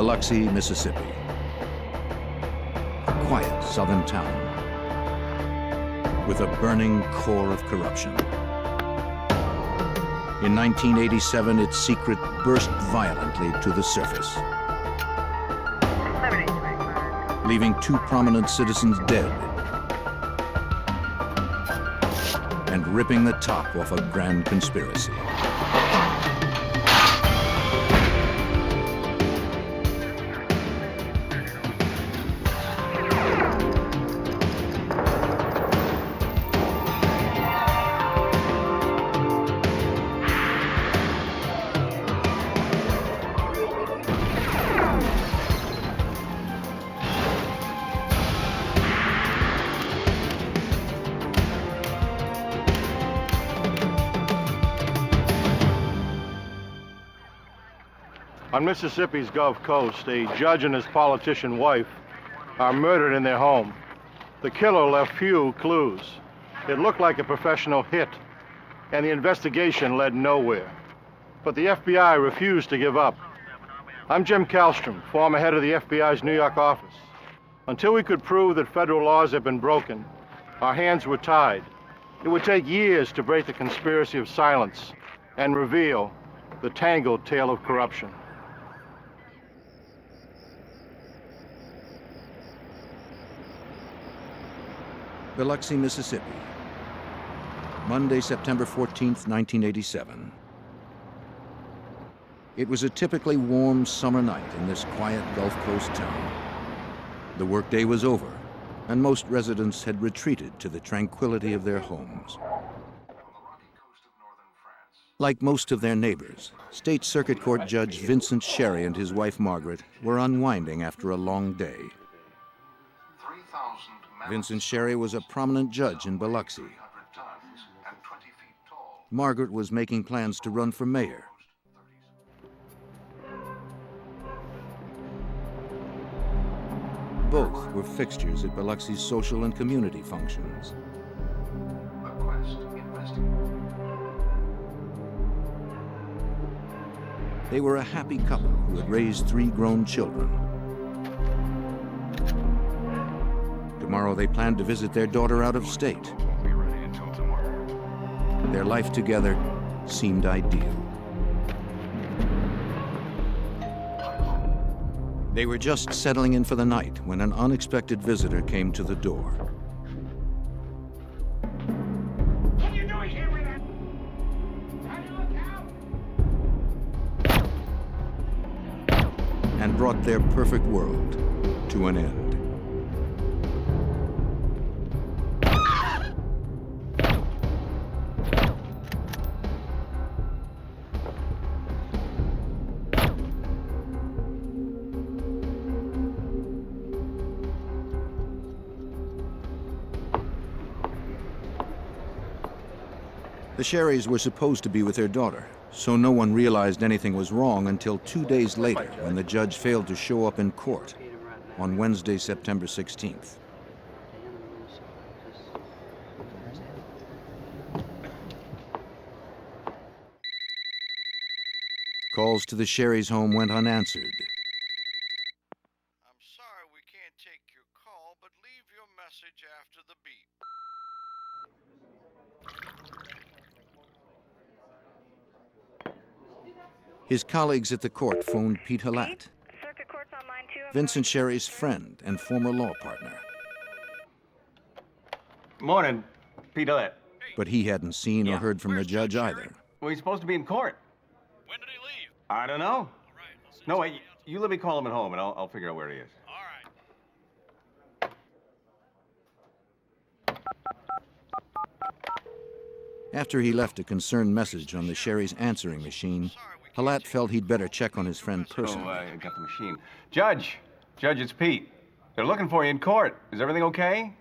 Biloxi, Mississippi. A quiet southern town with a burning core of corruption. In 1987, its secret burst violently to the surface, leaving 2 prominent citizens dead and ripping the top off a grand conspiracy. On Mississippi's Gulf Coast, a judge and his politician wife are murdered in their home. The killer left few clues. It looked like a professional hit, and the investigation led nowhere. But the FBI refused to give up. I'm Jim Kallstrom, former head of the FBI's New York office. Until we could prove that federal laws had been broken, our hands were tied. It would take years to break the conspiracy of silence and reveal the tangled tale of corruption. Biloxi, Mississippi. Monday, September 14th, 1987. It was a typically warm summer night in this quiet Gulf Coast town. The workday was over, and most residents had retreated to the tranquility of their homes. Like most of their neighbors, State Circuit Court Judge Vincent Sherry and his wife Margaret were unwinding after a long day. Vincent Sherry was a prominent judge in Biloxi. Margaret was making plans to run for mayor. Both were fixtures at Biloxi's social and community functions. They were a happy couple who had raised 3 grown children. Tomorrow they planned to visit their daughter out of state. Their life together seemed ideal. They were just settling in for the night when an unexpected visitor came to the door. What are you doing here with that? Can you look out? And brought their perfect world to an end. The Sherrys were supposed to be with their daughter, so no one realized anything was wrong until 2 days later when the judge failed to show up in court on Wednesday, September 16th. Calls to the Sherrys' home went unanswered. I'm sorry we can't take your call, but leave your message after the beep. His colleagues at the court phoned Pete Halat, Vincent Sherry's friend and former law partner. Morning, Pete Halat. But he hadn't seen or heard from the judge either. Well, he's supposed to be in court. When did he leave? I don't know. All right. No, wait, you let me call him at home and I'll figure out where he is. All right. After he left a concerned message on the Sherry's answering machine, Halat felt he'd better check on his friend personally. Oh, I got the machine. Judge, it's Pete. They're looking for you in court. Is everything okay?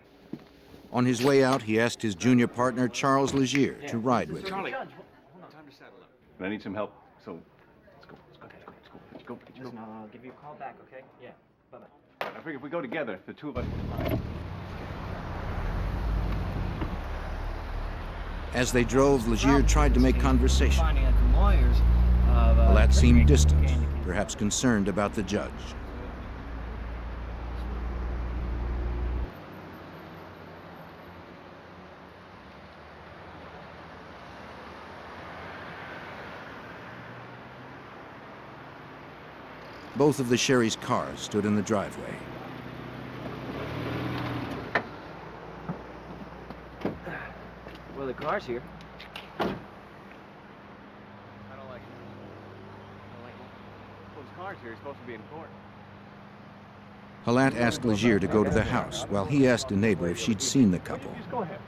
On his way out, he asked his junior partner, Charles Legier, to ride with him. Charlie, hold on, time to saddle up. But I need some help, so let's go. Listen, I'll give you a call back, okay? Yeah, bye-bye. I figure if we go together, the two of us... As they drove, Legier tried to make conversation. Finding out from lawyers Halat seemed distant, perhaps concerned about the judge. Both of the Sherry's cars stood in the driveway. Well, the car's here. I don't like it. Well, his car's here. He's supposed to be in court. Halat asked Legier to go to the house, while he asked a neighbor if she'd seen the couple. Just go ahead.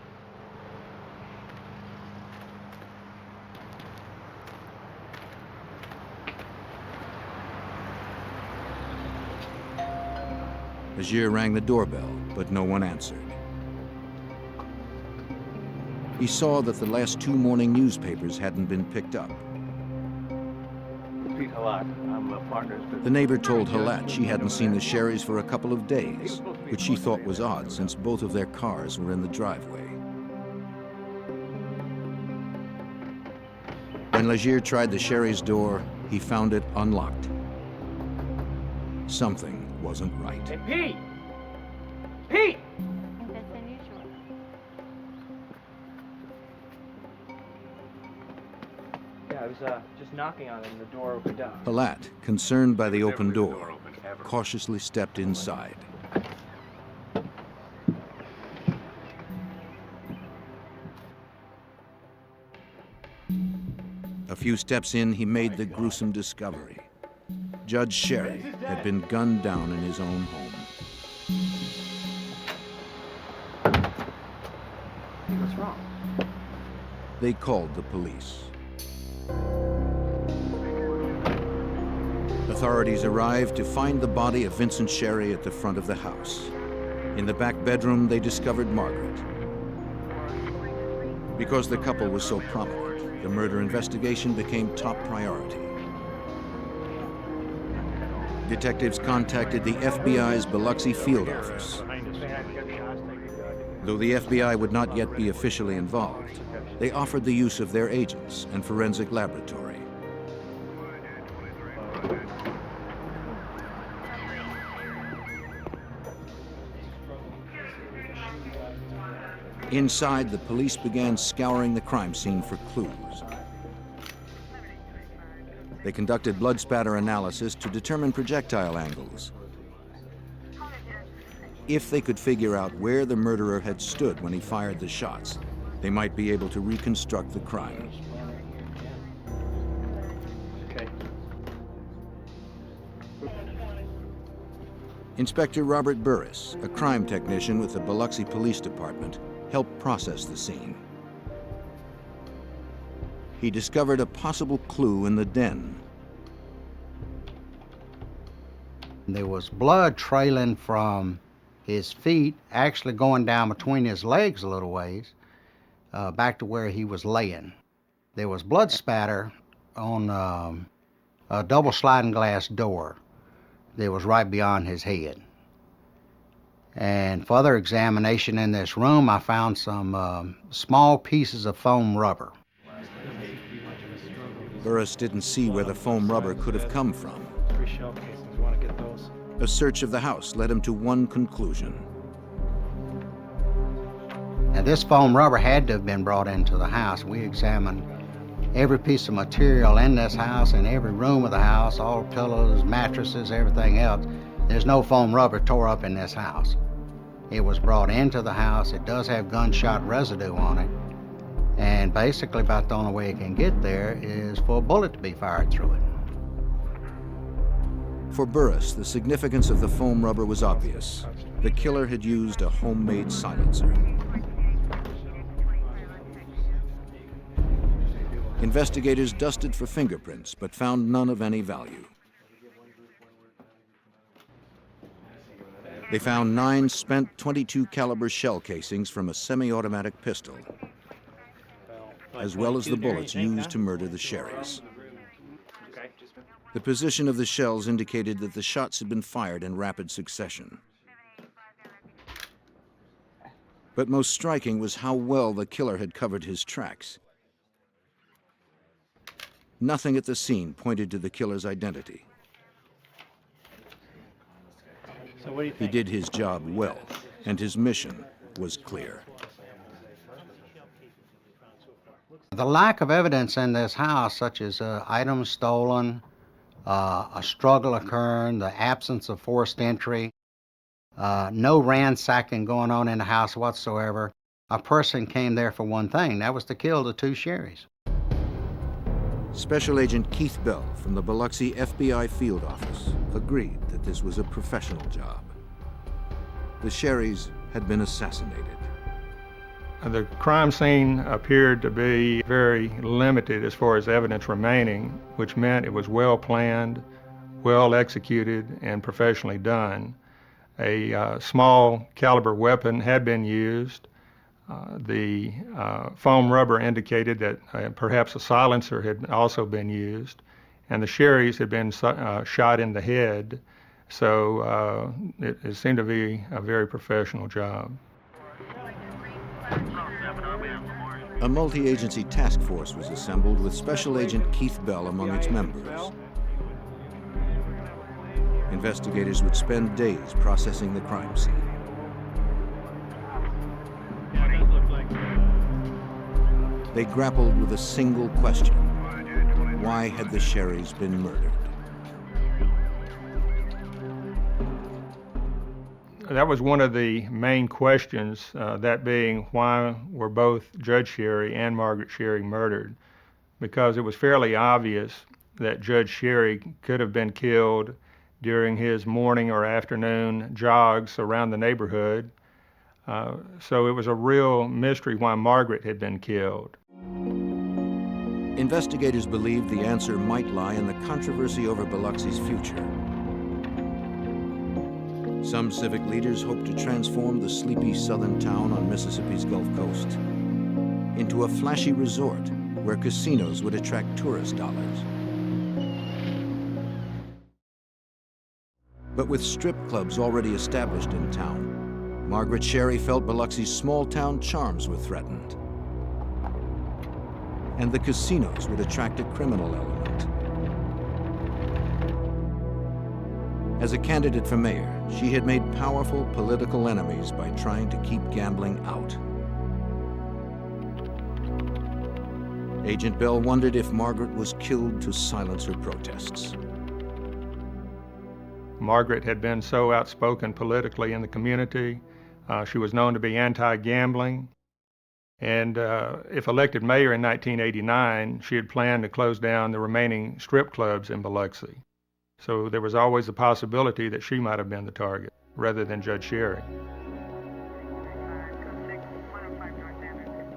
Legier rang the doorbell, but no one answered. He saw that the last 2 morning newspapers hadn't been picked up. Pete Halat. I'm a partner. The neighbor told Halat she hadn't seen the Sherrys for a couple of days, which she thought was odd since both of their cars were in the driveway. When Legier tried the Sherry's door, he found it unlocked. Something wasn't right. Hey, Pete! Pete! That's unusual. Yeah, I was just knocking on it and the door opened up. Halat, concerned by the open door, cautiously stepped inside. A few steps in, he made the gruesome discovery. Judge Sherry had been gunned down in his own home. Hey, what's wrong? They called the police. Authorities arrived to find the body of Vincent Sherry at the front of the house. In the back bedroom, they discovered Margaret. Because the couple was so prominent, the murder investigation became top priority. Detectives contacted the FBI's Biloxi field office. Though the FBI would not yet be officially involved, they offered the use of their agents and forensic laboratory. Inside, the police began scouring the crime scene for clues. They conducted blood spatter analysis to determine projectile angles. If they could figure out where the murderer had stood when he fired the shots, they might be able to reconstruct the crime. Okay. Inspector Robert Burris, a crime technician with the Biloxi Police Department, helped process the scene. He discovered a possible clue in the den. There was blood trailing from his feet, actually going down between his legs a little ways, back to where he was laying. There was blood spatter on a double sliding glass door that was right beyond his head. And further examination in this room, I found some small pieces of foam rubber. Burris didn't see where the foam rubber could have come from. 3 shell casings. You want to get those? A search of the house led him to one conclusion. Now, this foam rubber had to have been brought into the house. We examined every piece of material in this house, in every room of the house, all pillows, mattresses, everything else. There's no foam rubber tore up in this house. It was brought into the house. It does have gunshot residue on it. And basically about the only way it can get there is for a bullet to be fired through it. For Burris, the significance of the foam rubber was obvious. The killer had used a homemade silencer. Investigators dusted for fingerprints, but found none of any value. They found 9 spent .22 caliber shell casings from a semi-automatic pistol, as well as the bullets used to murder the Sherrys. The position of the shells indicated that the shots had been fired in rapid succession. But most striking was how well the killer had covered his tracks. Nothing at the scene pointed to the killer's identity. He did his job well, and his mission was clear. The lack of evidence in this house, such as items stolen, a struggle occurring, the absence of forced entry, no ransacking going on in the house whatsoever. A person came there for one thing, that was to kill the two Sherrys. Special Agent Keith Bell from the Biloxi FBI field office agreed that this was a professional job. The Sherrys had been assassinated. The crime scene appeared to be very limited as far as evidence remaining, which meant it was well planned, well executed, and professionally done. A small caliber weapon had been used. The foam rubber indicated that perhaps a silencer had also been used, and the Sherrys had been shot in the head, so it seemed to be a very professional job. A multi-agency task force was assembled with Special Agent Keith Bell among its members. Investigators would spend days processing the crime scene. They grappled with a single question. Why had the Sherrys been murdered? That was one of the main questions, that being why were both Judge Sherry and Margaret Sherry murdered? Because it was fairly obvious that Judge Sherry could have been killed during his morning or afternoon jogs around the neighborhood. So it was a real mystery why Margaret had been killed. Investigators believed the answer might lie in the controversy over Biloxi's future. Some civic leaders hoped to transform the sleepy southern town on Mississippi's Gulf Coast into a flashy resort where casinos would attract tourist dollars. But with strip clubs already established in town, Margaret Sherry felt Biloxi's small-town charms were threatened. And the casinos would attract a criminal element. As a candidate for mayor, she had made powerful political enemies by trying to keep gambling out. Agent Bell wondered if Margaret was killed to silence her protests. Margaret had been so outspoken politically in the community. She was known to be anti-gambling. And if elected mayor in 1989, she had planned to close down the remaining strip clubs in Biloxi. So there was always the possibility that she might have been the target, rather than Judge Sherry.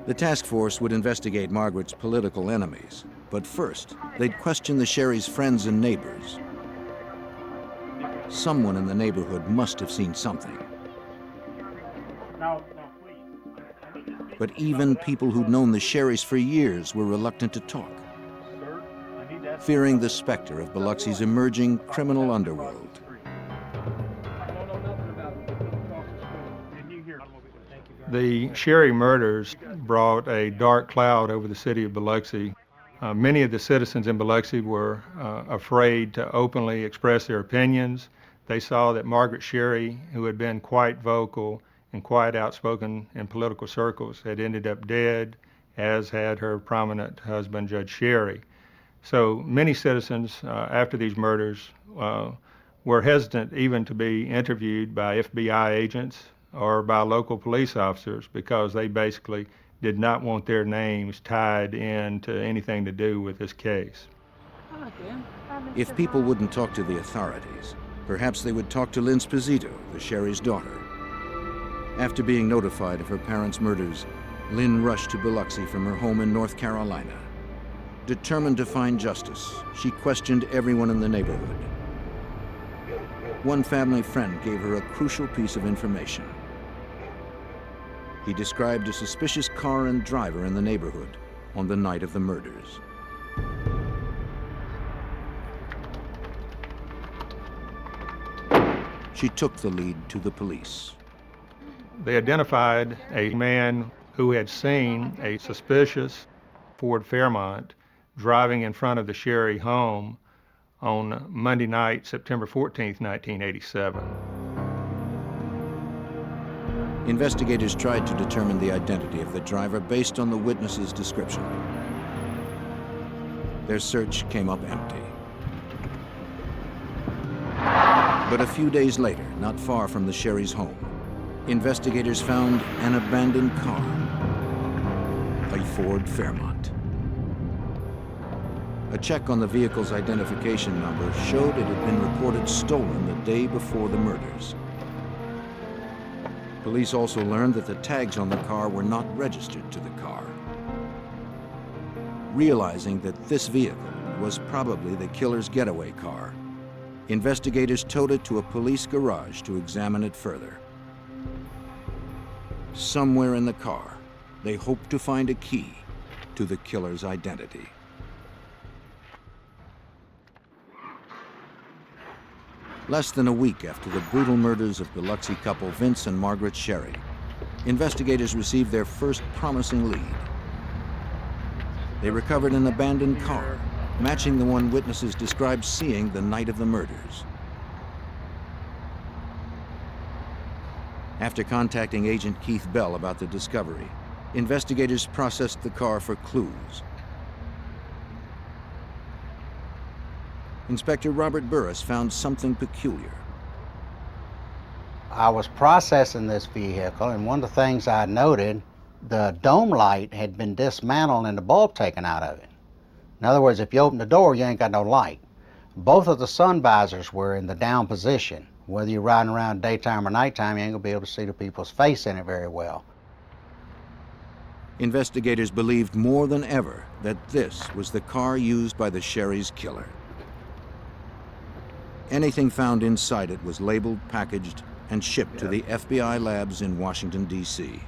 The task force would investigate Margaret's political enemies, but first, they'd question the Sherrys' friends and neighbors. Someone in the neighborhood must have seen something. But even people who'd known the Sherrys for years were reluctant to talk, fearing the specter of Biloxi's emerging criminal underworld. The Sherry murders brought a dark cloud over the city of Biloxi. Many of the citizens in Biloxi were afraid to openly express their opinions. They saw that Margaret Sherry, who had been quite vocal and quite outspoken in political circles, had ended up dead, as had her prominent husband, Judge Sherry. So many citizens, after these murders, were hesitant even to be interviewed by FBI agents or by local police officers because they basically did not want their names tied into anything to do with this case. If people wouldn't talk to the authorities, perhaps they would talk to Lynn Sposito, the Sherry's daughter. After being notified of her parents' murders, Lynn rushed to Biloxi from her home in North Carolina. Determined to find justice, she questioned everyone in the neighborhood. One family friend gave her a crucial piece of information. He described a suspicious car and driver in the neighborhood on the night of the murders. She took the lead to the police. They identified a man who had seen a suspicious Ford Fairmont driving in front of the Sherry home on Monday night, September 14th, 1987. Investigators tried to determine the identity of the driver based on the witness's description. Their search came up empty. But a few days later, not far from the Sherry's home, investigators found an abandoned car, a Ford Fairmont. A check on the vehicle's identification number showed it had been reported stolen the day before the murders. Police also learned that the tags on the car were not registered to the car. Realizing that this vehicle was probably the killer's getaway car, investigators towed it to a police garage to examine it further. Somewhere in the car, they hoped to find a key to the killer's identity. Less than a week after the brutal murders of Biloxi couple Vince and Margaret Sherry, investigators received their first promising lead. They recovered an abandoned car, matching the one witnesses described seeing the night of the murders. After contacting Agent Keith Bell about the discovery, investigators processed the car for clues. Inspector Robert Burris found something peculiar. I was processing this vehicle, and one of the things I noted, the dome light had been dismantled and the bulb taken out of it. In other words, if you open the door, you ain't got no light. Both of the sun visors were in the down position. Whether you're riding around daytime or nighttime, you ain't gonna be able to see the people's face in it very well. Investigators believed more than ever that this was the car used by the Sherry's killer. Anything found inside it was labeled, packaged, and shipped to the FBI labs in Washington, D.C.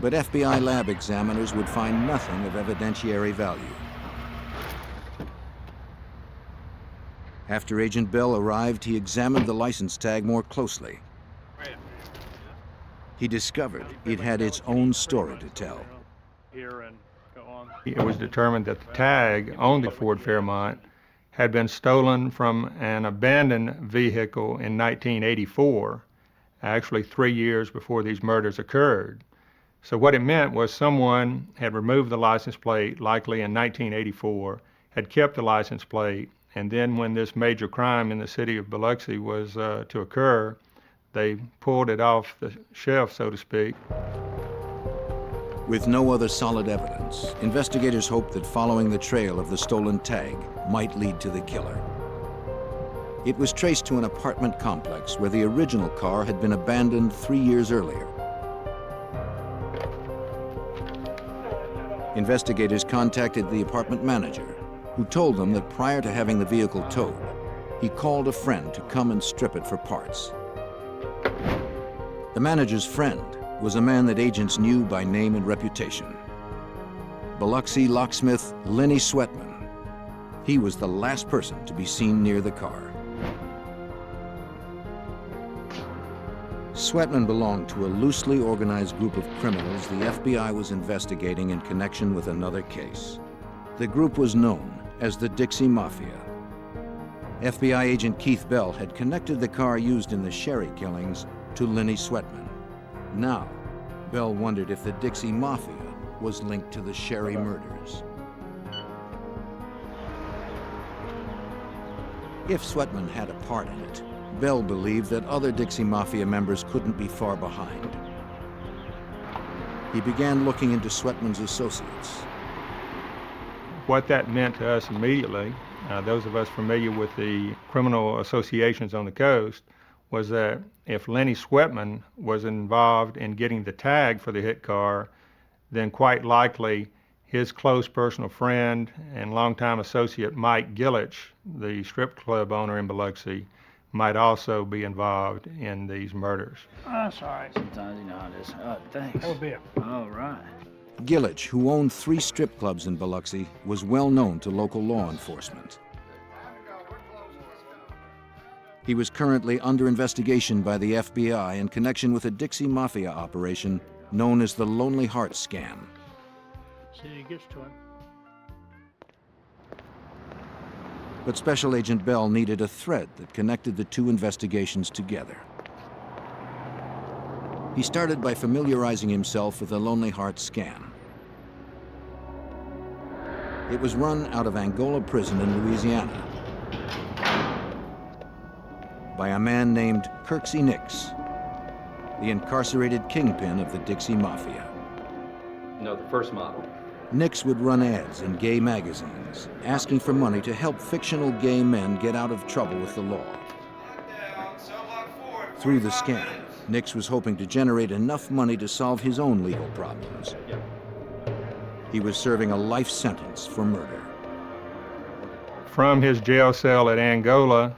But FBI lab examiners would find nothing of evidentiary value. After Agent Bell arrived, he examined the license tag more closely. He discovered it had its own story to tell. It was determined that the tag on the Ford Fairmont had been stolen from an abandoned vehicle in 1984, actually 3 years before these murders occurred. So what it meant was someone had removed the license plate, likely in 1984, had kept the license plate, and then when this major crime in the city of Biloxi was to occur, they pulled it off the shelf, so to speak. With no other solid evidence, investigators hoped that following the trail of the stolen tag might lead to the killer. It was traced to an apartment complex where the original car had been abandoned 3 years earlier. Investigators contacted the apartment manager, who told them that prior to having the vehicle towed, he called a friend to come and strip it for parts. The manager's friend was a man that agents knew by name and reputation. Biloxi locksmith Lenny Sweatman. He was the last person to be seen near the car. Sweatman belonged to a loosely organized group of criminals the FBI was investigating in connection with another case. The group was known as the Dixie Mafia. FBI agent Keith Bell had connected the car used in the Sherry killings to Lenny Sweatman. Now, Bell wondered if the Dixie Mafia was linked to the Sherry murders. If Sweatman had a part in it, Bell believed that other Dixie Mafia members couldn't be far behind. He began looking into Sweatman's associates. What that meant to us immediately, those of us familiar with the criminal associations on the coast, was that if Lenny Sweatman was involved in getting the tag for the hit car, then quite likely his close personal friend and longtime associate Mike Gillich, the strip club owner in Biloxi, might also be involved in these murders. That's all right. Sometimes you know how it is. Thanks. Have a beer. All right. Gillich, who owned 3 strip clubs in Biloxi, was well known to local law enforcement. He was currently under investigation by the FBI in connection with a Dixie Mafia operation known as the Lonely Heart Scam. See, he gets to him. But Special Agent Bell needed a thread that connected the two investigations together. He started by familiarizing himself with the Lonely Heart scam. It was run out of Angola prison in Louisiana by a man named Kirksey Nix, the incarcerated kingpin of the Dixie Mafia. No, the first model. Nix would run ads in gay magazines, asking for money to help fictional gay men get out of trouble with the law. Through the scam, Nix was hoping to generate enough money to solve his own legal problems. He was serving a life sentence for murder. From his jail cell at Angola,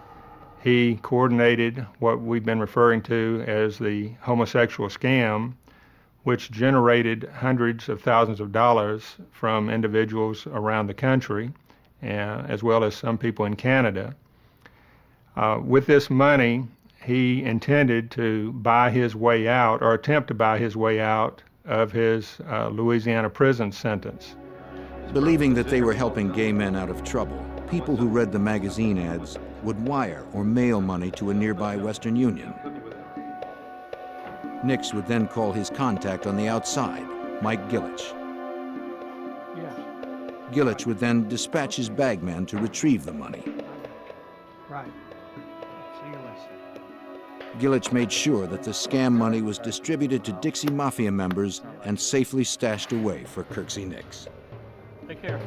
he coordinated what we've been referring to as the homosexual scam, which generated hundreds of thousands of dollars from individuals around the country, as well as some people in Canada. With this money, he intended to buy his way out, or attempt to buy his way out, of his Louisiana prison sentence. Believing that they were helping gay men out of trouble, people who read the magazine ads would wire or mail money to a nearby Western Union. Nix would then call his contact on the outside, Mike Gillich. Gillich would then dispatch his bagman to retrieve the money. Right. See you later. Gillich made sure that the scam money was distributed to Dixie Mafia members and safely stashed away for Kirksey Nix. Take care.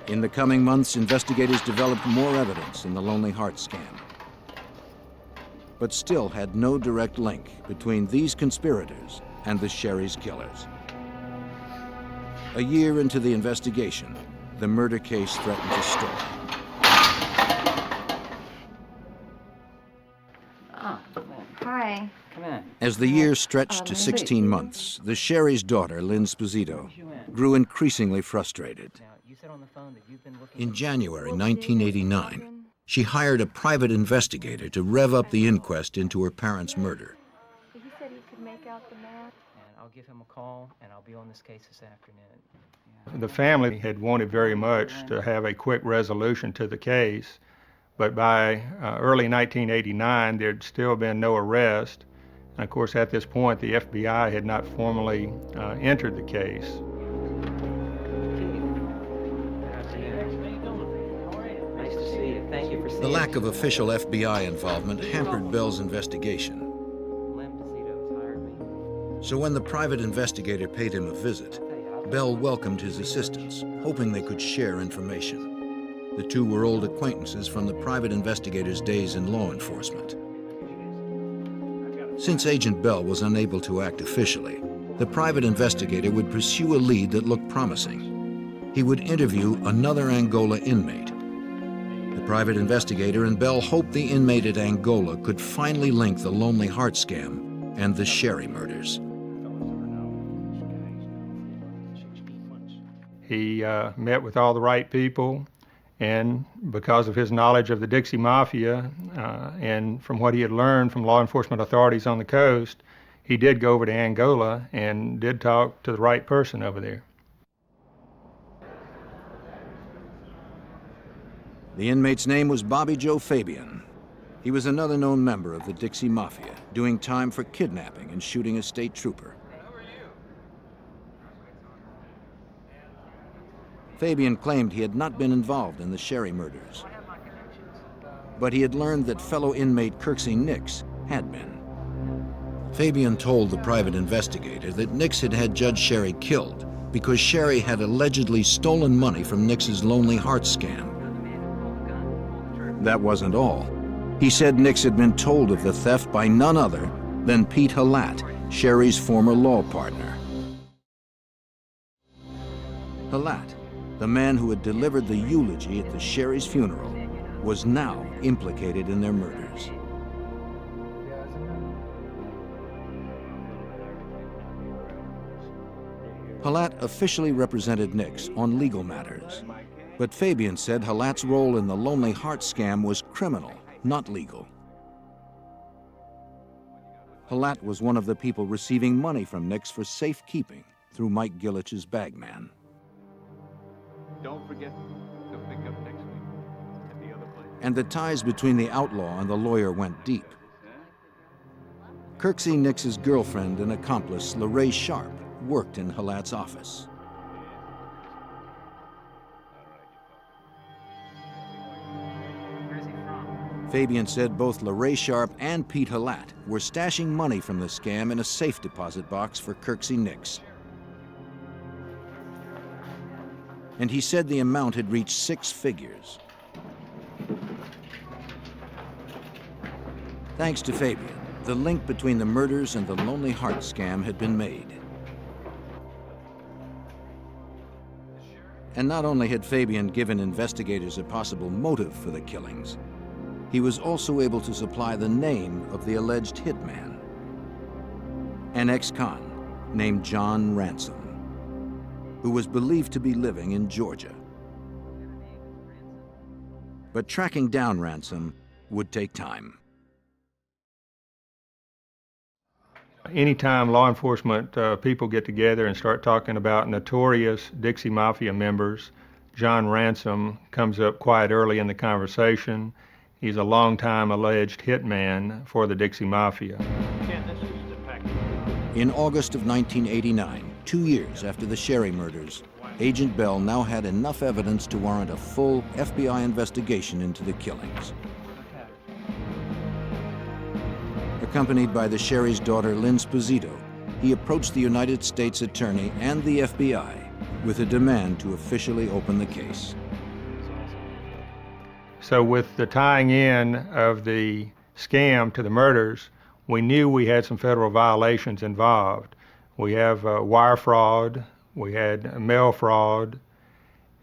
In the coming months, investigators developed more evidence in the Lonely Heart scam, but still had no direct link between these conspirators and the Sherry's killers. A year into the investigation, the murder case threatened to stall. Hi. Come in. As the year stretched to 16 months, the Sherry's daughter, Lynn Sposito, grew increasingly frustrated. In January 1989, she hired a private investigator to rev up the inquest into her parents' murder. He said he could make out the man. And I'll give him a call, and I'll be on this case this afternoon. The family had wanted very much to have a quick resolution to the case, but by early 1989, there'd still been no arrest. And of course, at this point, the FBI had not formally entered the case. Nice to see you. Thank you for seeing The lack of official FBI involvement hampered Bell's investigation. So when the private investigator paid him a visit, Bell welcomed his assistants, hoping they could share information. The two were old acquaintances from the private investigator's days in law enforcement. Since Agent Bell was unable to act officially, the private investigator would pursue a lead that looked promising. He would interview another Angola inmate. The private investigator and Bell hoped the inmate at Angola could finally link the Lonely Heart scam and the Sherry murders. He met with all the right people, and because of his knowledge of the Dixie Mafia and from what he had learned from law enforcement authorities on the coast, he did go over to Angola and did talk to the right person over there. The inmate's name was Bobby Joe Fabian. He was another known member of the Dixie Mafia, doing time for kidnapping and shooting a state trooper. Fabian claimed he had not been involved in the Sherry murders, but he had learned that fellow inmate Kirksey Nix had been. Fabian told the private investigator that Nix had had Judge Sherry killed because Sherry had allegedly stolen money from Nix's Lonely Heart scam. That wasn't all. He said Nix had been told of the theft by none other than Pete Halat, Sherry's former law partner. Halat, the man who had delivered the eulogy at the Sherry's funeral, was now implicated in their murders. Halat officially represented Nix on legal matters, but Fabian said Halat's role in the Lonely Heart scam was criminal, not legal. Halat was one of the people receiving money from Nix for safekeeping through Mike Gillich's bagman. Don't forget to pick up next week at the other place. And the ties between the outlaw and the lawyer went deep. Kirksey Nix's girlfriend and accomplice, LaRae Sharp, worked in Halat's office. Where's he from? Fabian said both LaRae Sharp and Pete Halat were stashing money from the scam in a safe deposit box for Kirksey Nix. And he said the amount had reached 6 figures. Thanks to Fabian, the link between the murders and the Lonely Heart scam had been made. And not only had Fabian given investigators a possible motive for the killings, he was also able to supply the name of the alleged hitman, an ex-con named John Ransom, who was believed to be living in Georgia. But tracking down Ransom would take time. Anytime law enforcement people get together and start talking about notorious Dixie Mafia members, John Ransom comes up quite early in the conversation. He's a longtime alleged hitman for the Dixie Mafia. In August of 1989, 2 years after the Sherry murders, Agent Bell now had enough evidence to warrant a full FBI investigation into the killings. Accompanied by the Sherry's daughter, Lynn Sposito, he approached the United States Attorney and the FBI with a demand to officially open the case. So with the tying in of the scam to the murders, we knew we had some federal violations involved. We have wire fraud, we had mail fraud,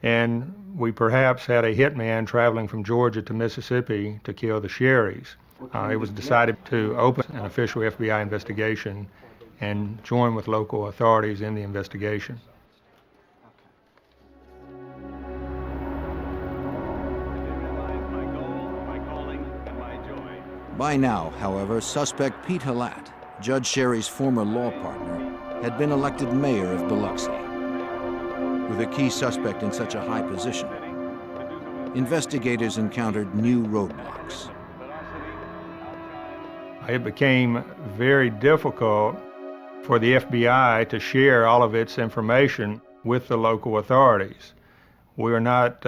and we perhaps had a hitman traveling from Georgia to Mississippi to kill the Sherrys. It was decided to open an official FBI investigation and join with local authorities in the investigation. By now, however, suspect Pete Halat, Judge Sherry's former law partner, had been elected mayor of Biloxi. With a key suspect in such a high position, investigators encountered new roadblocks. It became very difficult for the FBI to share all of its information with the local authorities. We are not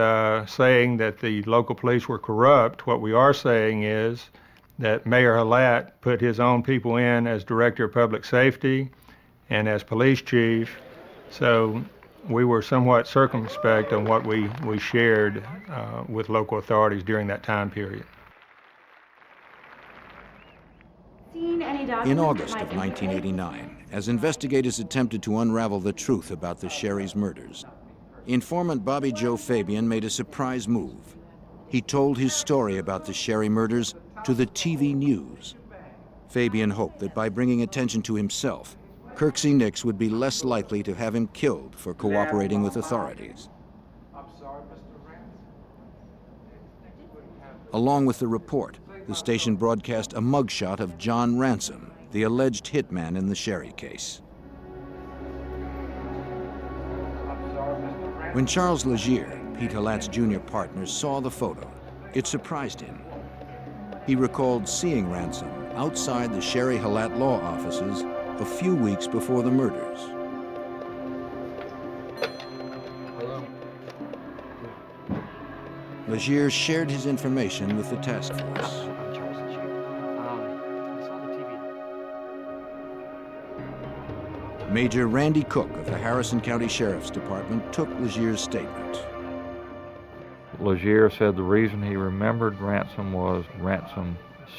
saying that the local police were corrupt. What we are saying is that Mayor Halat put his own people in as Director of Public Safety and as police chief, so we were somewhat circumspect on what we shared with local authorities during that time period. In August of 1989, as investigators attempted to unravel the truth about the Sherry's murders, informant Bobby Joe Fabian made a surprise move. He told his story about the Sherry murders to the TV news. Fabian hoped that by bringing attention to himself, Kirksey Nix would be less likely to have him killed for cooperating with authorities. Along with the report, the station broadcast a mugshot of John Ransom, the alleged hitman in the Sherry case. When Charles Legier, Pete Halat's junior partner, saw the photo, it surprised him. He recalled seeing Ransom outside the Sherry Halat law offices a few weeks before the murders. Hello. Legier shared his information with the task force. Major Randy Cook of the Harrison County Sheriff's Department took Legier's statement. Legier said the reason he remembered Ransom was Ransom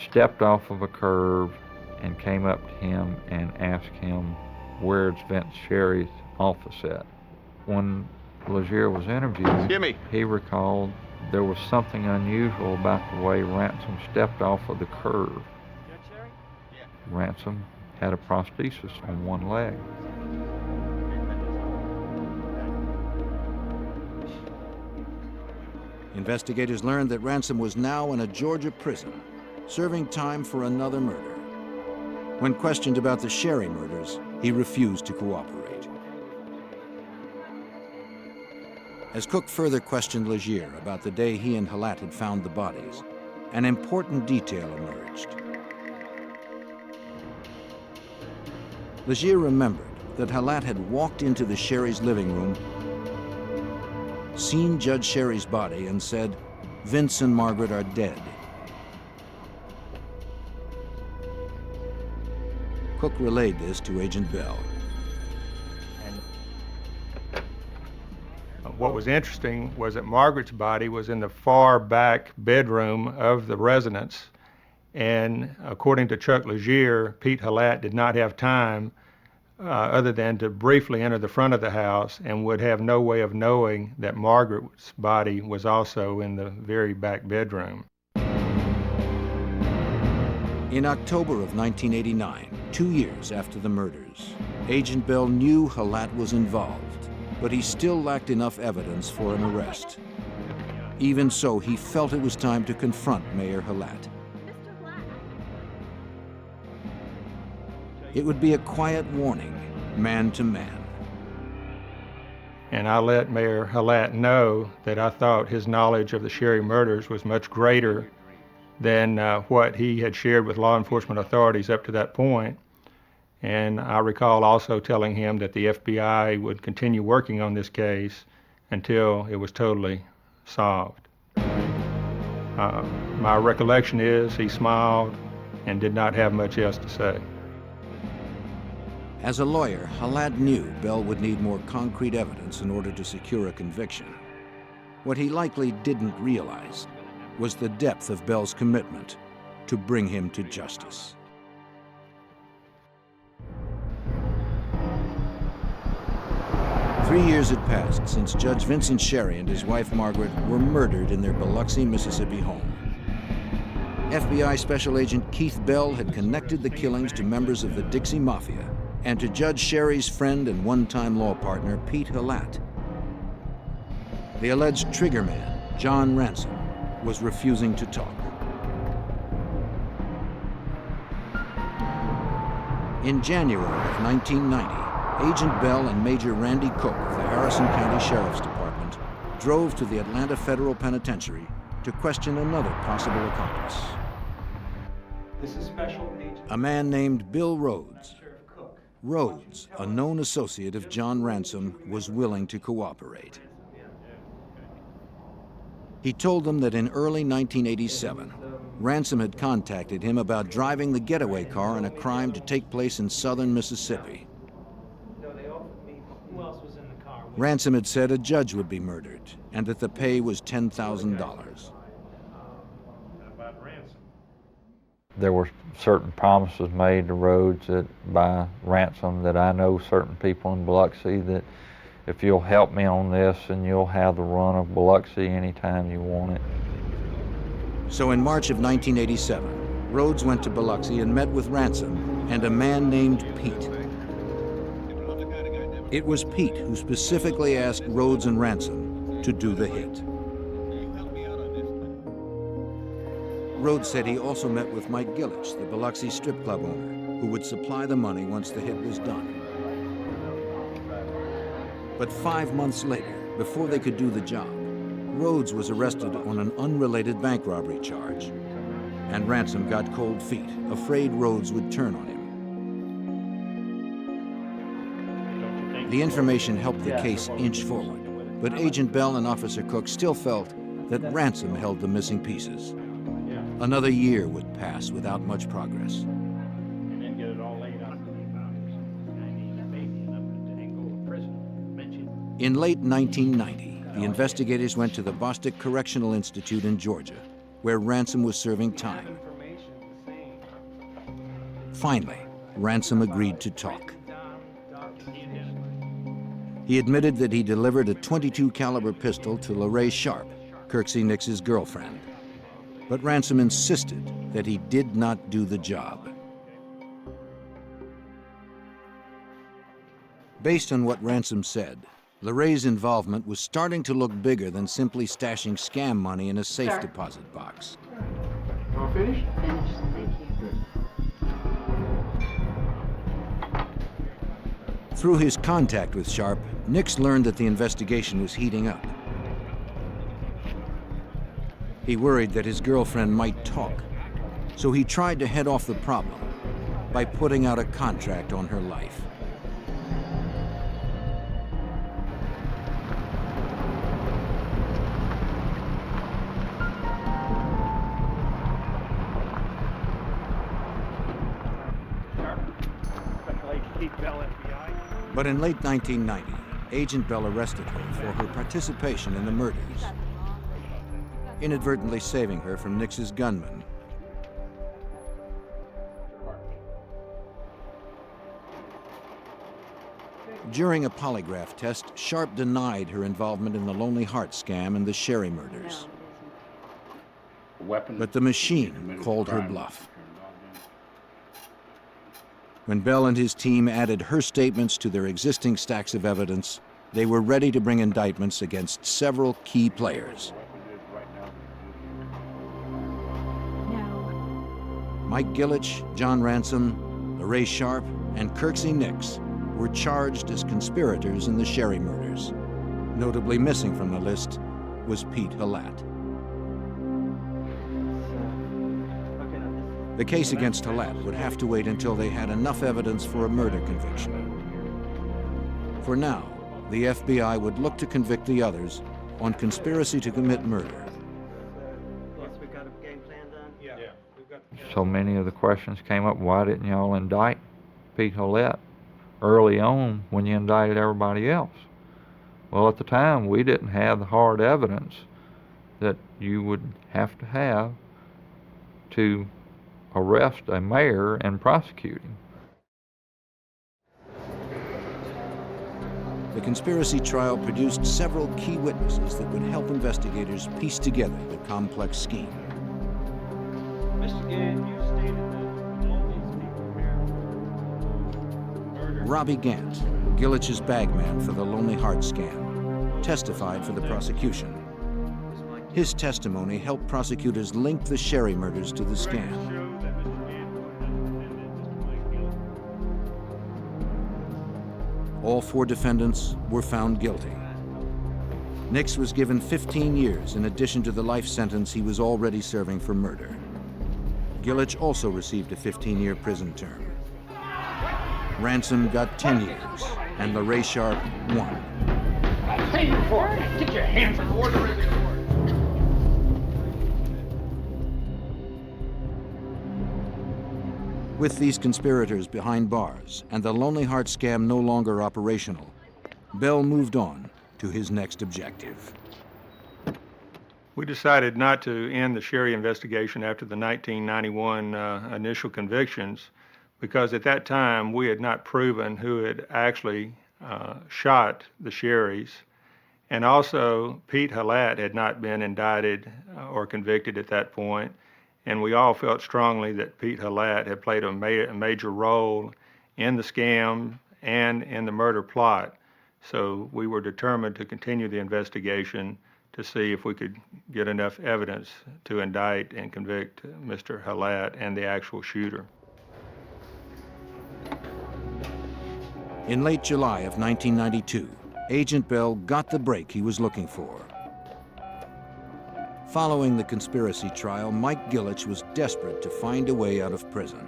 stepped off of a curb and came up to him and asked him, "Where's Vince Sherry's office at?" When Legier was interviewed, he recalled there was something unusual about the way Ransom stepped off of the curb. Ransom had a prosthesis on one leg. Investigators learned that Ransom was now in a Georgia prison, serving time for another murder. When questioned about the Sherry murders, he refused to cooperate. As Cook further questioned Legier about the day he and Halat had found the bodies, an important detail emerged. Legier remembered that Halat had walked into the Sherry's living room, seen Judge Sherry's body, and said, "Vince and Margaret are dead." Cook relayed this to Agent Bell. What was interesting was that Margaret's body was in the far back bedroom of the residence, and according to Chuck Legier, Pete Halat did not have time other than to briefly enter the front of the house and would have no way of knowing that Margaret's body was also in the very back bedroom. In October of 1989, 2 years after the murders, Agent Bell knew Halat was involved, but he still lacked enough evidence for an arrest. Even so, he felt it was time to confront Mayor Halat. It would be a quiet warning, man to man. And I let Mayor Halat know that I thought his knowledge of the Sherry murders was much greater than what he had shared with law enforcement authorities up to that point. And I recall also telling him that the FBI would continue working on this case until it was totally solved. My recollection is he smiled and did not have much else to say. As a lawyer, Halat knew Bell would need more concrete evidence in order to secure a conviction. What he likely didn't realize was the depth of Bell's commitment to bring him to justice. Three years had passed since Judge Vincent Sherry and his wife Margaret were murdered in their Biloxi, Mississippi home. FBI Special Agent Keith Bell had connected the killings to members of the Dixie Mafia and to Judge Sherry's friend and one-time law partner, Pete Halat. The alleged triggerman, John Ransom, was refusing to talk. In January of 1990, Agent Bell and Major Randy Cook of the Harrison County Sheriff's Department drove to the Atlanta Federal Penitentiary to question another possible accomplice. This is Special Agent. A man named Bill Rhodes. Rhodes, a known associate of John Ransom, was willing to cooperate. He told them that in early 1987, Ransom had contacted him about driving the getaway car in a crime to take place in southern Mississippi. Ransom had said a judge would be murdered and that the pay was $10,000. There were certain promises made to Rhodes by Ransom that I know certain people in Biloxi that if you'll help me on this and you'll have the run of Biloxi anytime you want it. So in March of 1987, Rhodes went to Biloxi and met with Ransom and a man named Pete. It was Pete who specifically asked Rhodes and Ransom to do the hit. Rhodes said he also met with Mike Gillich, the Biloxi strip club owner, who would supply the money once the hit was done. But 5 months later, before they could do the job, Rhodes was arrested on an unrelated bank robbery charge, and Ransom got cold feet, afraid Rhodes would turn on him. The information helped the case inch forward, but Agent Bell and Officer Cook still felt that Ransom held the missing pieces. Another year would pass without much progress. In late 1990, the investigators went to the Bostic Correctional Institute in Georgia, where Ransom was serving time. Finally, Ransom agreed to talk. He admitted that he delivered a .22 caliber pistol to Lorraine Sharp, Kirksey Nix's girlfriend. But Ransom insisted that he did not do the job. Based on what Ransom said, Lorraine's involvement was starting to look bigger than simply stashing scam money in a safe deposit box. All finished? Finished, thank you. Through his contact with Sharp, Nix learned that the investigation was heating up He worried that his girlfriend might talk, so he tried to head off the problem by putting out a contract on her life. But in late 1990, Agent Bell arrested her for her participation in the murders, inadvertently saving her from Nix's gunman. During a polygraph test, Sharp denied her involvement in the Lonely Heart scam and the Sherry murders. But the machine called her bluff. When Bell and his team added her statements to their existing stacks of evidence, they were ready to bring indictments against several key players. Mike Gillich, John Ransom, LaRae Sharp, and Kirksey Nix were charged as conspirators in the Sherry murders. Notably missing from the list was Pete Halat. The case against Halat would have to wait until they had enough evidence for a murder conviction. For now, the FBI would look to convict the others on conspiracy to commit murder. So many of the questions came up, why didn't y'all indict Pete Halat early on when you indicted everybody else? Well, at the time, we didn't have the hard evidence that you would have to arrest a mayor and prosecute him. The conspiracy trial produced several key witnesses that would help investigators piece together the complex scheme. Mr. Gant, you stated that all these people here murdered. Robbie Gant, Gillich's bagman for the Lonely Heart scam, testified for the prosecution. His testimony helped prosecutors link the Sherry murders to the scam. All 4 defendants were found guilty. Nix was given 15 years in addition to the life sentence he was already serving for murder. Gillich also received a 15-year prison term. Ransom got 10 years, and LaRae Sharp 1. I'll pay you for it. Get your hands on the order in the court. With these conspirators behind bars and the Lonely Heart scam no longer operational, Bell moved on to his next objective. We decided not to end the Sherry investigation after the 1991 initial convictions because at that time we had not proven who had actually shot the Sherrys, and also Pete Halat had not been indicted or convicted at that point. And we all felt strongly that Pete Halat had played a major role in the scam and in the murder plot. So we were determined to continue the investigation to see if we could get enough evidence to indict and convict Mr. Halat and the actual shooter. In late July of 1992, Agent Bell got the break he was looking for. Following the conspiracy trial, Mike Gillich was desperate to find a way out of prison.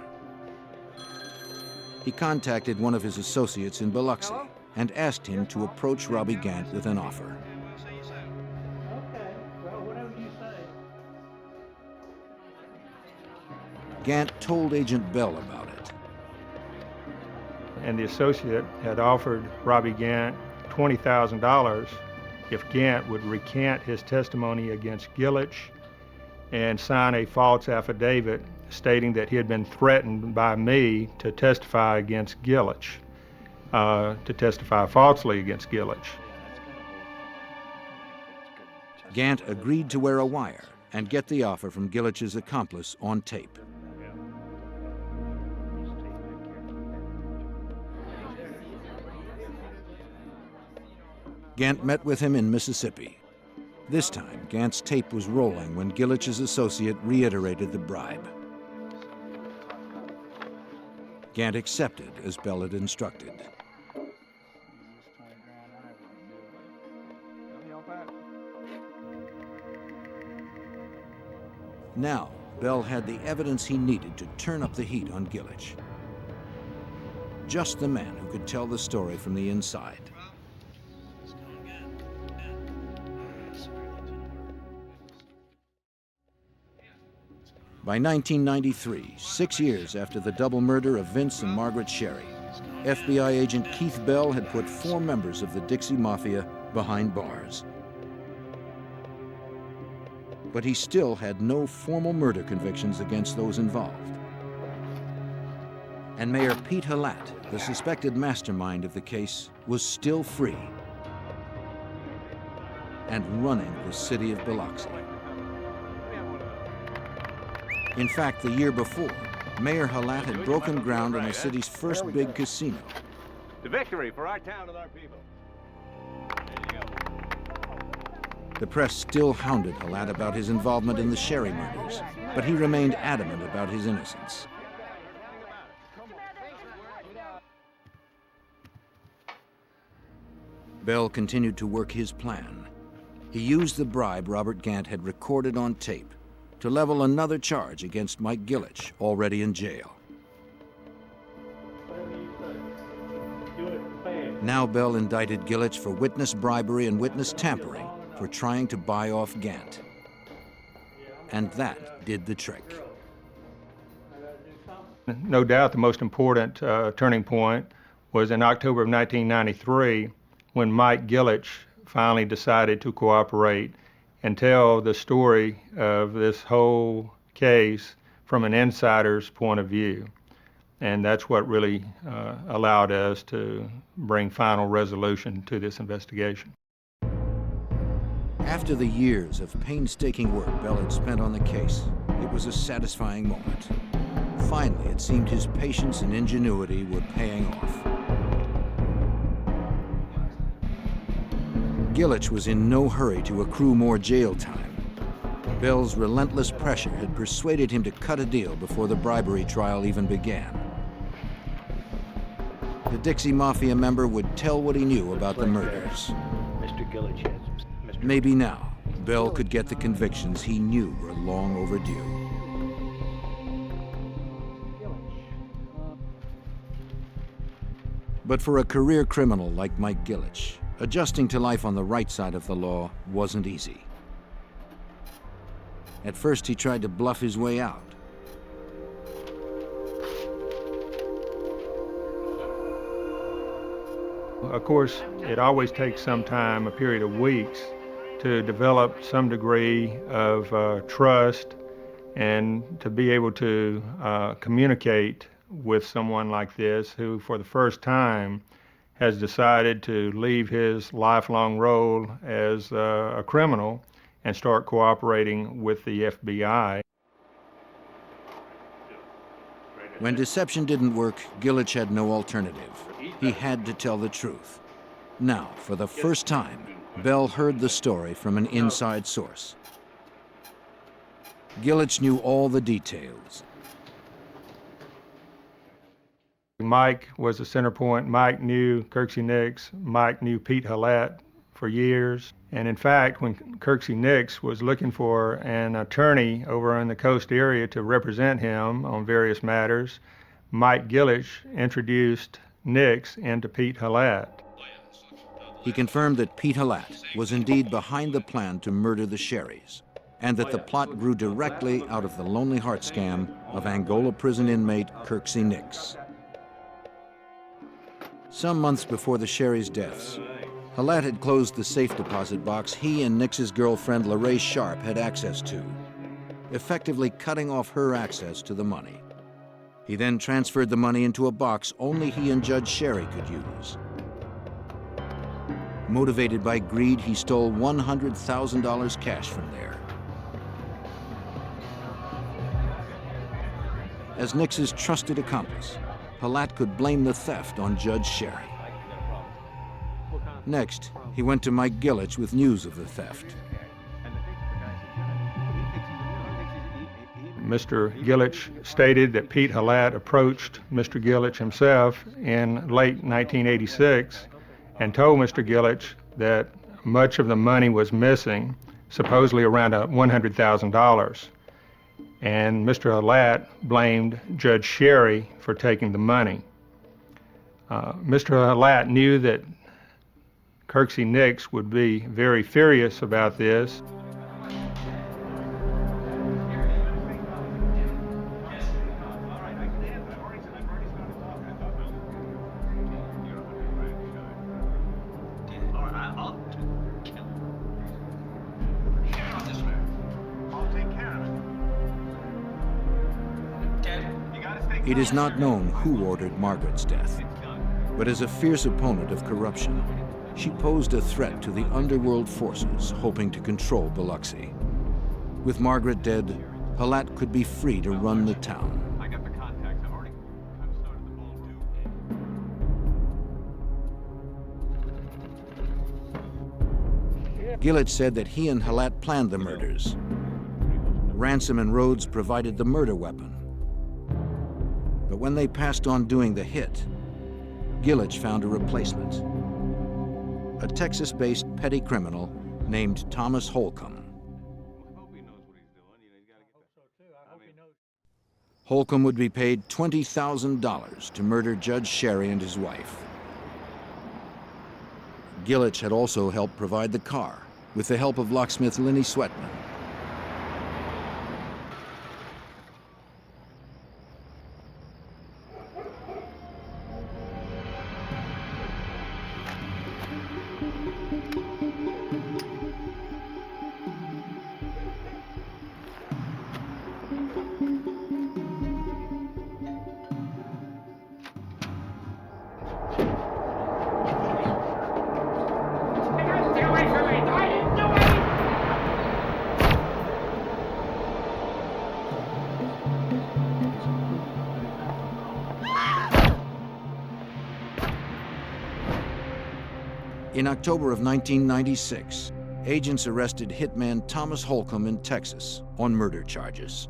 He contacted one of his associates in Biloxi and asked him to approach Robbie Gant with an offer. Gant told Agent Bell about it. And the associate had offered Robbie Gant $20,000 if Gant would recant his testimony against Gillich and sign a false affidavit stating that he had been threatened by me to testify against Gillich, to testify falsely against Gillich. Gant agreed to wear a wire and get the offer from Gillich's accomplice on tape. Gant met with him in Mississippi. This time, Gant's tape was rolling when Gillich's associate reiterated the bribe. Gant accepted as Bell had instructed. Now, Bell had the evidence he needed to turn up the heat on Gillich. Just the man who could tell the story from the inside. By 1993, 6 years after the double murder of Vince and Margaret Sherry, FBI agent Keith Bell had put 4 members of the Dixie Mafia behind bars. But he still had no formal murder convictions against those involved. And Mayor Pete Halat, the suspected mastermind of the case, was still free and running the city of Biloxi. In fact, the year before, Mayor Halat had broken ground on the city's first big casino. The victory for our town and our people. The press still hounded Halat about his involvement in the Sherry murders, but he remained adamant about his innocence. Bell continued to work his plan. He used the bribe Robert Gant had recorded on tape to level another charge against Mike Gillich, already in jail. Now Bell indicted Gillich for witness bribery and witness tampering for trying to buy off Gant. And that did the trick. No doubt the most important turning point was in October of 1993 when Mike Gillich finally decided to cooperate and tell the story of this whole case from an insider's point of view. And that's what really allowed us to bring final resolution to this investigation. After the years of painstaking work Bell had spent on the case, it was a satisfying moment. Finally, it seemed his patience and ingenuity were paying off. Gillich was in no hurry to accrue more jail time. Bell's relentless pressure had persuaded him to cut a deal before the bribery trial even began. The Dixie Mafia member would tell what he knew about the murders. Mr. Gillich has... Maybe now, Bell could get the convictions he knew were long overdue. But for a career criminal like Mike Gillich, adjusting to life on the right side of the law wasn't easy. At first, he tried to bluff his way out. Of course, it always takes some time, a period of weeks, to develop some degree of trust and to be able to communicate with someone like this who, for the first time, has decided to leave his lifelong role as a criminal and start cooperating with the FBI. When deception didn't work, Gillich had no alternative. He had to tell the truth. Now, for the first time, Bell heard the story from an inside source. Gillich knew all the details. Mike was the center point. Mike knew Kirksey Nix. Mike knew Pete Halat for years. And in fact, when Kirksey Nix was looking for an attorney over in the coast area to represent him on various matters, Mike Gillich introduced Nix into Pete Halat. He confirmed that Pete Halat was indeed behind the plan to murder the Sherrys, and that the plot grew directly out of the Lonely Heart scam of Angola prison inmate Kirksey Nix. Some months before the Sherrys' deaths, Halat had closed the safe deposit box he and Nix's girlfriend LaRae Sharp had access to, effectively cutting off her access to the money. He then transferred the money into a box only he and Judge Sherry could use. Motivated by greed, he stole $100,000 cash from there. As Nix's trusted accomplice, Halat could blame the theft on Judge Sherry. Next, he went to Mike Gillich with news of the theft. Mr. Gillich stated that Pete Halat approached Mr. Gillich himself in late 1986 and told Mr. Gillich that much of the money was missing, supposedly around $100,000. and Mr. Halat blamed Judge Sherry for taking the money. Mr. Halat knew that Kirksey Nix would be very furious about this. It is not known who ordered Margaret's death, but as a fierce opponent of corruption, she posed a threat to the underworld forces hoping to control Biloxi. With Margaret dead, Halat could be free to run the town. I got the contacts. I've already kind of started the ball too. Gillett said that he and Halat planned the murders. Ransom and Rhodes provided the murder weapon. But when they passed on doing the hit, Gillett found a replacement. A Texas-based petty criminal named Thomas Holcomb. Holcomb would be paid $20,000 to murder Judge Sherry and his wife. Gillett had also helped provide the car with the help of locksmith Lenny Sweatman. Stay away from me! I didn't do anything! In October of 1996, agents arrested hitman Thomas Holcomb in Texas on murder charges.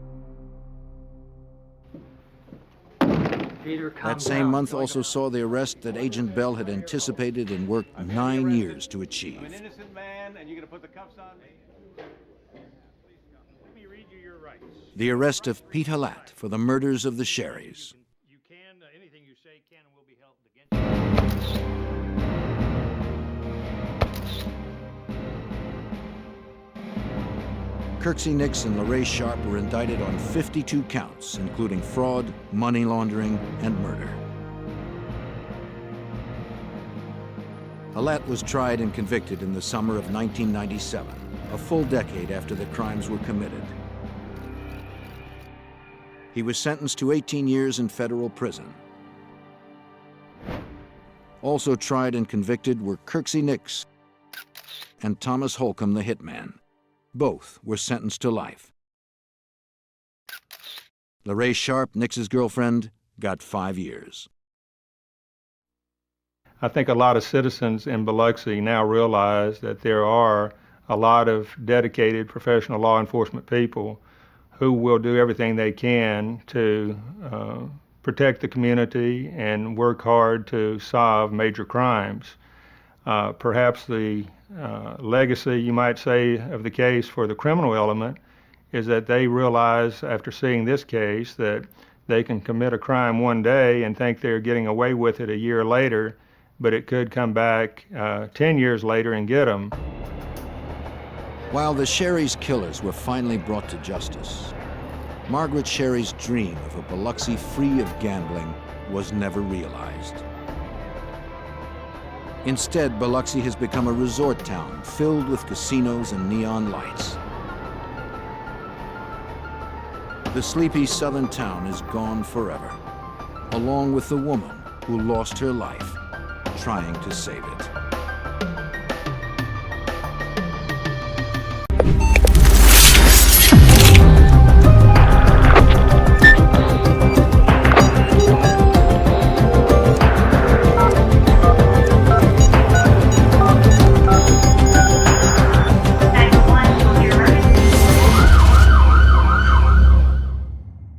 That same month also saw the arrest that Agent Bell had anticipated and worked 9 years to achieve. I'm an innocent man, and you're going to put the cuffs on me? Let me read you your rights. The arrest of Pete Halat for the murders of the Sherrys. You can, anything you say can and will be held against you. Kirksey Nix and LaRae Sharp were indicted on 52 counts, including fraud, money laundering, and murder. Halat was tried and convicted in the summer of 1997, a full decade after the crimes were committed. He was sentenced to 18 years in federal prison. Also tried and convicted were Kirksey Nix and Thomas Holcomb, the hitman. Both were sentenced to life. LaRae Sharp, Nix's girlfriend, got 5 years. I think a lot of citizens in Biloxi now realize that there are a lot of dedicated professional law enforcement people who will do everything they can to protect the community and work hard to solve major crimes. Perhaps the legacy, you might say, of the case for the criminal element is that they realize after seeing this case that they can commit a crime one day and think they're getting away with it a year later, but it could come back 10 years later and get them. While the Sherry's killers were finally brought to justice, Margaret Sherry's dream of a Biloxi free of gambling was never realized. Instead, Biloxi has become a resort town filled with casinos and neon lights. The sleepy southern town is gone forever, along with the woman who lost her life trying to save it.